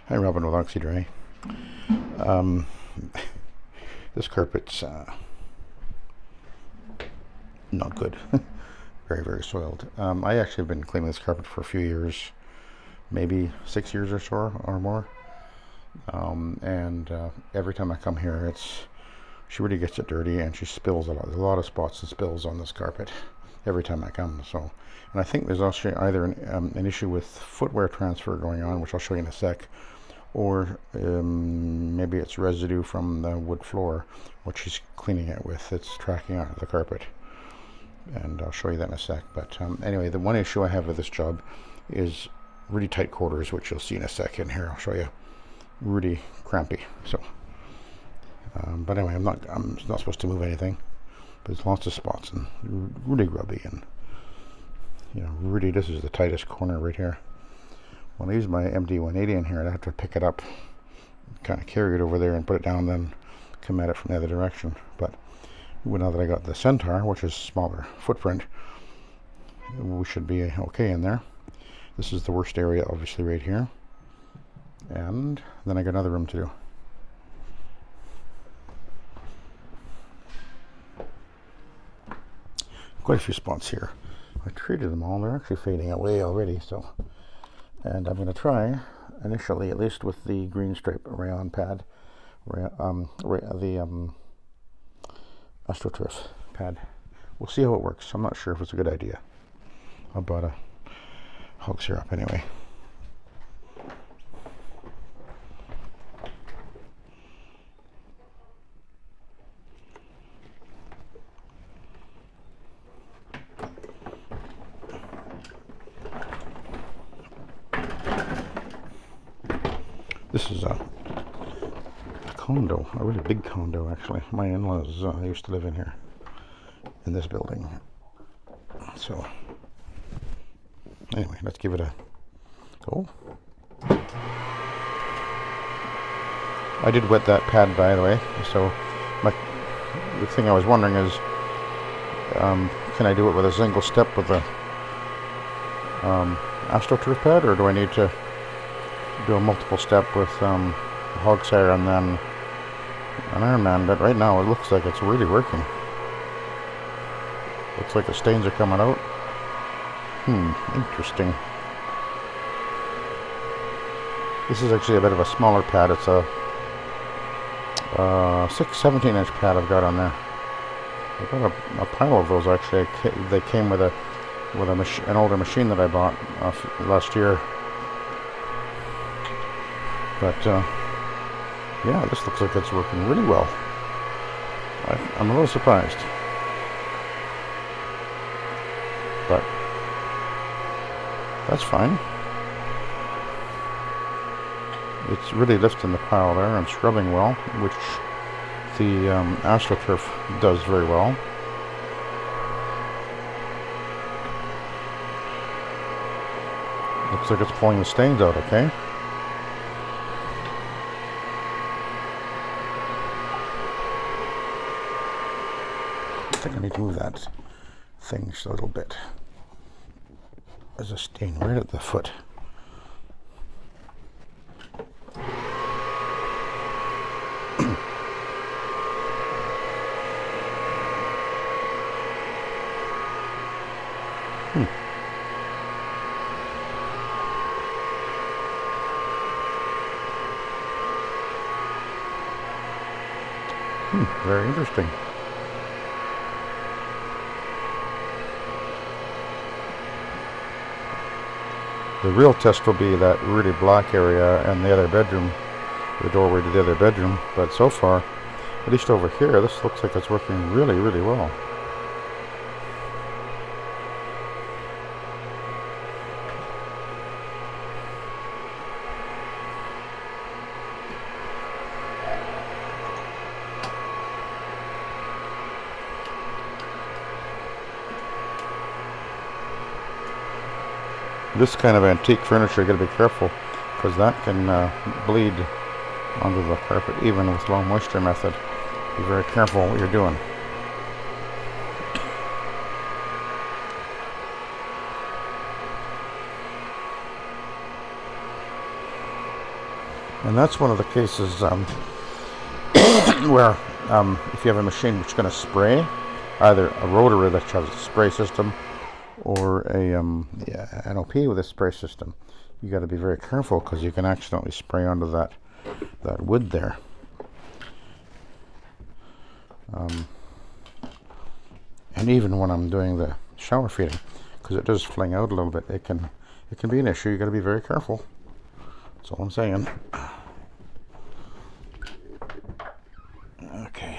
Hi, Robin with Oxy-Dry. Um, this carpet's not good. Very, very soiled. I actually have been cleaning this carpet for a few years, maybe 6 years or so or more. And every time I come here, she really gets it dirty, and she spills a lot. There's a lot of spots and spills on this carpet every time I come. So, and I think there's also either an issue with footwear transfer going on, which I'll show you in a sec, or maybe it's residue from the wood floor, which she's cleaning it with. It's tracking out the carpet, and I'll show you that in a sec. But anyway, the one issue I have with this job is really tight quarters, which you'll see in a second. Here, I'll show you. Really crampy. So, but anyway, I'm not supposed to move anything. But there's lots of spots and really grubby, and really, this is the tightest corner right here. When I use my MD180 in here, I have to pick it up, kind of carry it over there and put it down, then come at it from the other direction. But now that I got the Centaur, which is smaller footprint, we should be okay in there. This is the worst area, obviously, right here. And then I got another room to do. Quite a few spots here. I treated them all. They're actually fading away already, so. And I'm going to try, initially, at least with the green stripe rayon pad, the Astro pad. We'll see how it works. I'm not sure if it's a good idea. I bought a hog syrup anyway. This is a condo, a really big condo actually. My in-laws used to live in here, in this building. So, anyway, let's give it a go. I did wet that pad, by the way, so the thing I was wondering is, can I do it with a single step with the Astro pad, or do I need to do a multiple step with hogs hair and then an Iron Man? But right now it looks like it's really working. Looks like the stains are coming out. Interesting. This is actually a bit of a smaller pad. It's a 17-inch pad I've got on there. I've got a pile of those actually. They came with an older machine that I bought last year. But yeah, this looks like it's working really well. I'm a little surprised, but that's fine. It's really lifting the pile there and scrubbing well, which the Astro does very well. Looks like it's pulling the stains out okay. I think I need to move that thing just a little bit. There's a stain right at the foot. Very interesting. The real test will be that really black area and the other bedroom, the doorway to the other bedroom. But so far, at least over here, this looks like it's working really, really well. This kind of antique furniture, you got to be careful, because that can bleed onto the carpet, even with low moisture method. Be very careful what you're doing. And that's one of the cases where if you have a machine which is going to spray, either a rotary that has a spray system or a NOP with a spray system, you got to be very careful because you can accidentally spray onto that wood there. And even when I'm doing the shower feeding, because it does fling out a little bit, it can be an issue. You got to be very careful. That's all I'm saying. Okay.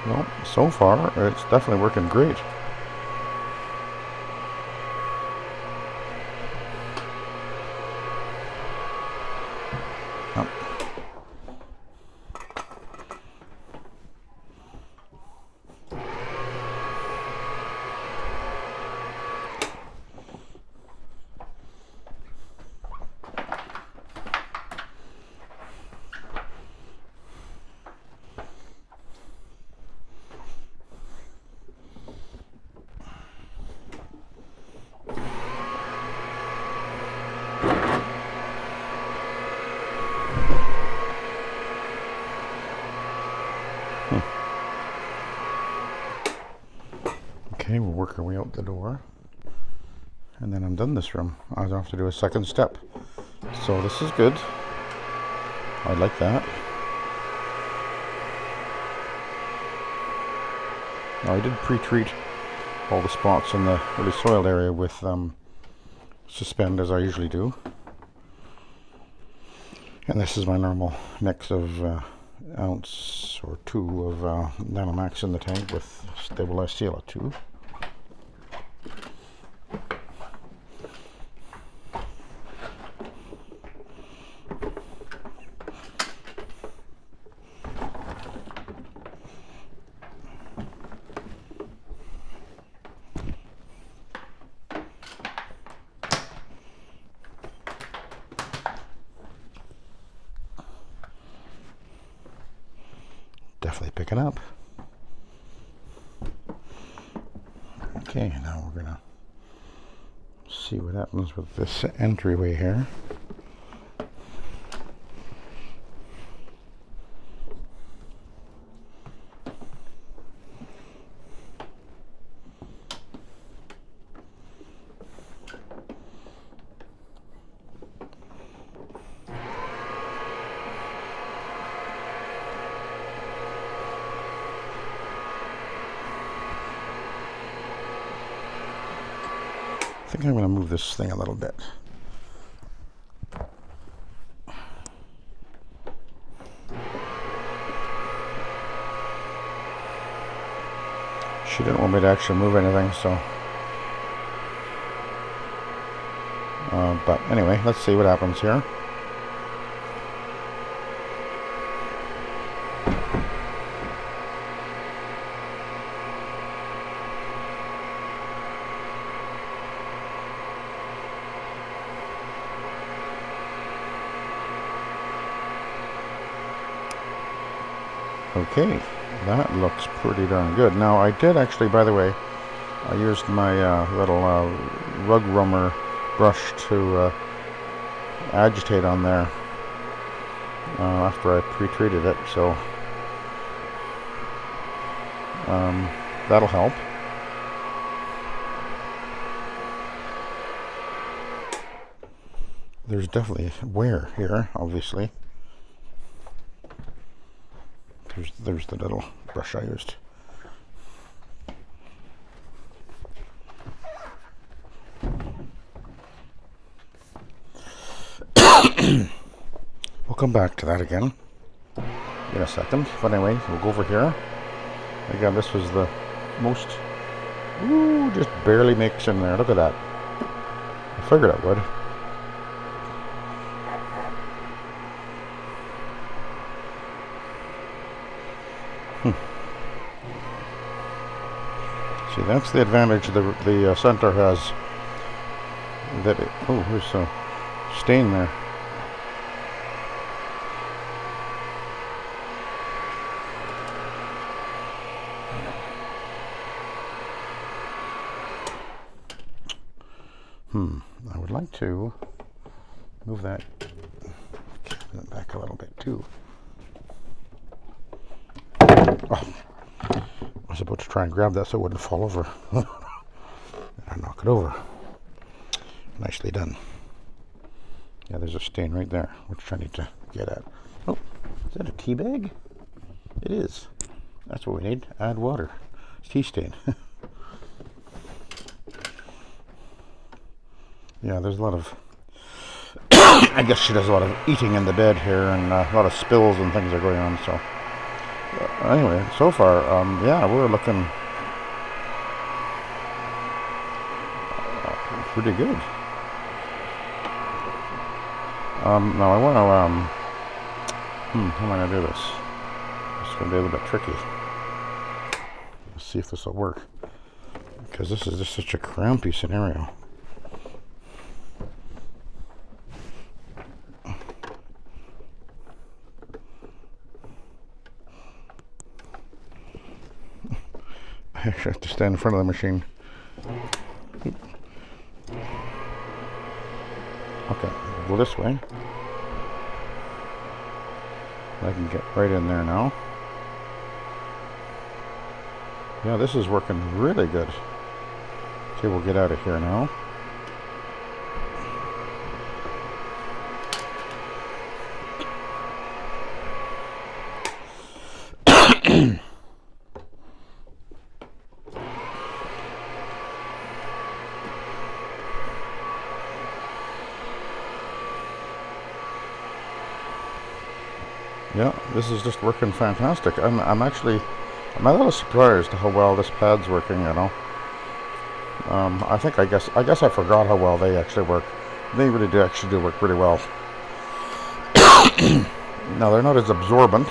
Well, so far, it's definitely working great. Oh. Okay, we'll work our way out the door, and then I'm done this room. I don't have to do a second step, so this is good. I like that. Now, I did pre-treat all the spots in the really soiled area with Suspend, as I usually do, and this is my normal mix of ounce or two of Nanomax in the tank with stabilized CL2. Definitely picking up. Okay, now we're gonna see what happens with this entryway here. I think I'm going to move this thing a little bit. She didn't want me to actually move anything, so... but anyway, let's see what happens here. Okay, that looks pretty darn good. Now, I did actually, by the way, I used my little rug rummer brush to agitate on there after I pre-treated it, so that'll help. There's definitely wear here, obviously. There's the little brush I used. We'll come back to that again in a second. But anyway, we'll go over here. Again, this was the most... Ooh, just barely makes in there. Look at that. I figured I would. See, that's the advantage the Centaur has. That it, oh, there's a stain there. I would like to move that back a little bit too. Oh, I was about to try and grab that so it wouldn't fall over. And I knock it over. Nicely done. Yeah, there's a stain right there, which I need to get at. Oh, is that a tea bag? It is. That's what we need. Add water. Tea stain. Yeah, there's a lot of, I guess she does a lot of eating in the bed here, and a lot of spills and things are going on, so. Anyway, so far, yeah, we're looking pretty good. Now I want to, how am I going to do this? It's going to be a little bit tricky. Let's see if this will work, because this is just such a crampy scenario. I actually have to stand in front of the machine. Okay, go this way. I can get right in there now. Yeah, this is working really good. Okay, we'll get out of here now. Yeah, this is just working fantastic. I'm a little surprised how well this pad's working, you know. I guess I forgot how well they actually work. They really do actually work pretty well. Now, they're not as absorbent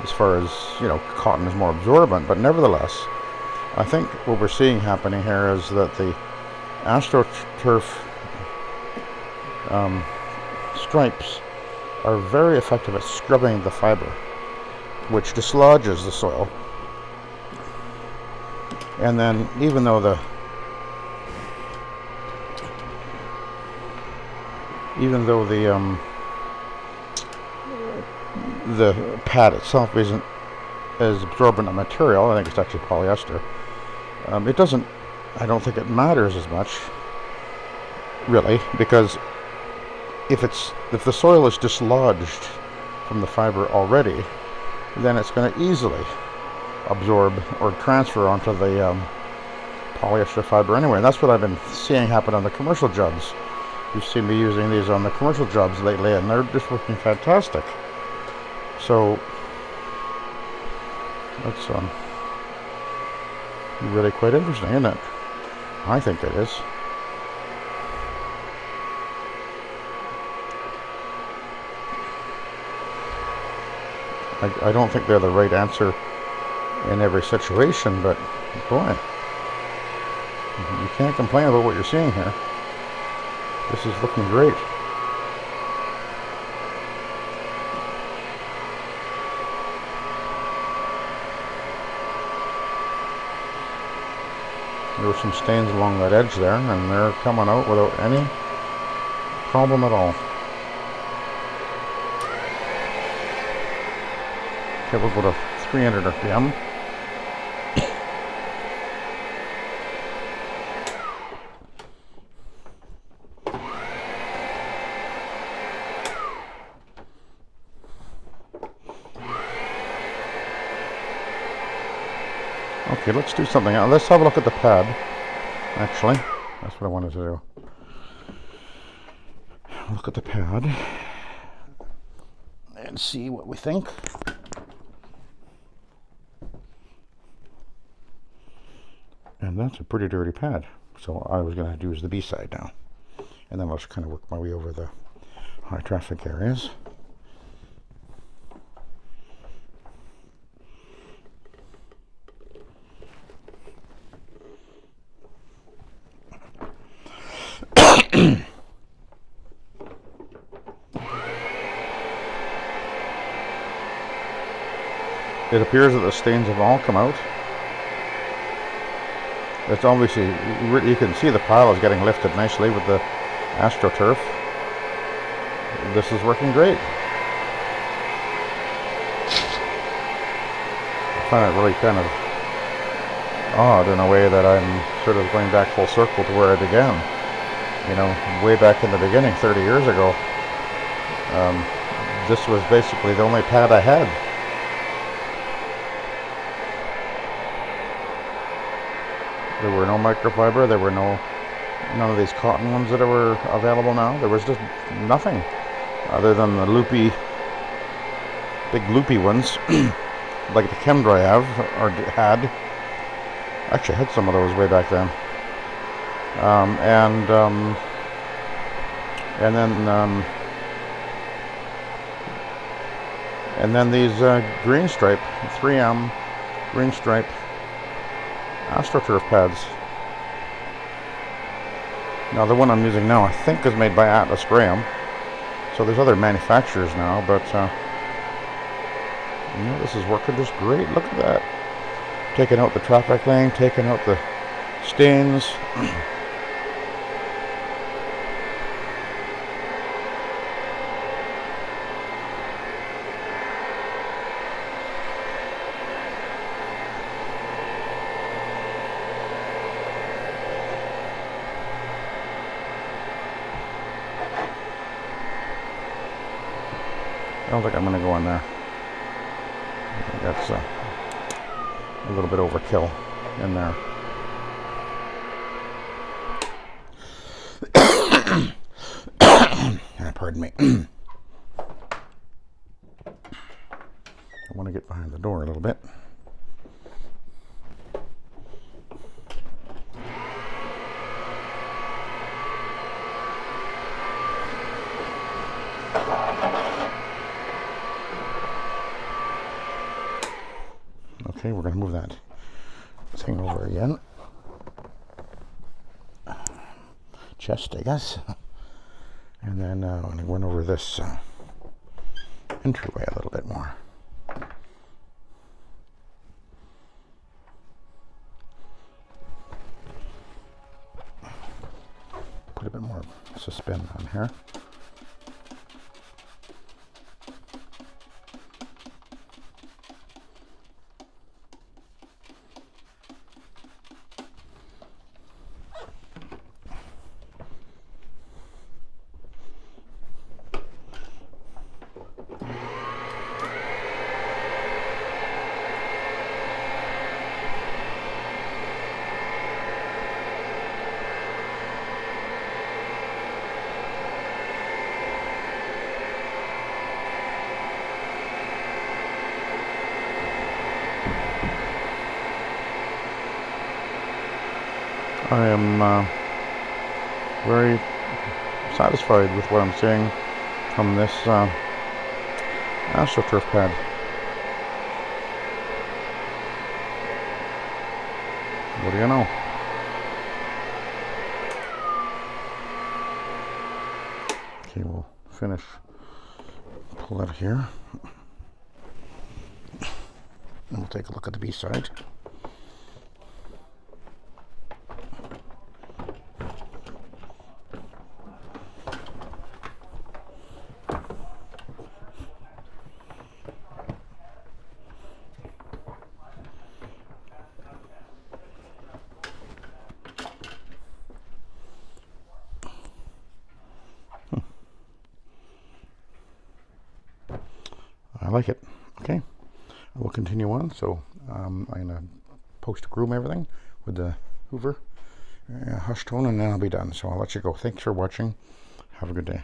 as far as, you know, cotton is more absorbent, but nevertheless, I think what we're seeing happening here is that the Astro turf stripes are very effective at scrubbing the fiber, which dislodges the soil. And then, even though the pad itself isn't as absorbent a material, I think it's actually polyester. It doesn't. I don't think it matters as much, really, because if the soil is dislodged from the fiber already, then it's going to easily absorb or transfer onto the polyester fiber anyway. And that's what I've been seeing happen on the commercial jobs. You've seen me using these on the commercial jobs lately, and they're just working fantastic. So that's really quite interesting, isn't it? I think it is. I don't think they're the right answer in every situation, but boy, you can't complain about what you're seeing here. This is looking great. There were some stains along that edge there, and they're coming out without any problem at all. Okay, we'll go to 300 RPM. Okay, let's do something else. Let's have a look at the pad, actually. That's what I wanted to do. Look at the pad and see what we think. And that's a pretty dirty pad. So I was going to use the B side now. And then I'll just kind of work my way over the high traffic areas. it appears that the stains have all come out. It's obviously, you can see the pile is getting lifted nicely with the Astro turf. This is working great. I find it really kind of odd in a way that I'm sort of going back full circle to where I began. You know, way back in the beginning, 30 years ago. This was basically the only pad I had. There were no microfiber, there were none of these cotton ones that were available now. There was just nothing other than the big loopy ones, like the Chem-Dry had. Actually, I had some of those way back then. And then these green stripe, 3M green stripe AstroTurf pads. Now the one I'm using now I think is made by Atlas Graham. So there's other manufacturers now, but you know, this is working just great. Look at that. Taking out the traffic lane, taking out the stains. I don't think I'm going to go in there. I think that's a little bit overkill in there. Pardon me. I want to get behind the door a little bit. Okay, we're going to move that thing over again. Chest, I guess. And then I'm going to run over this entryway a little bit more. Put a bit more suspend on here. I am very satisfied with what I'm seeing from this AstroTurf pad. What do you know? Okay, we'll finish. Pull it here. And we'll take a look at the B side. I like it. Okay, I will continue on. So I'm gonna post groom everything with the Hoover hush tone, and then I'll be done. So I'll let you go. Thanks for watching. Have a good day.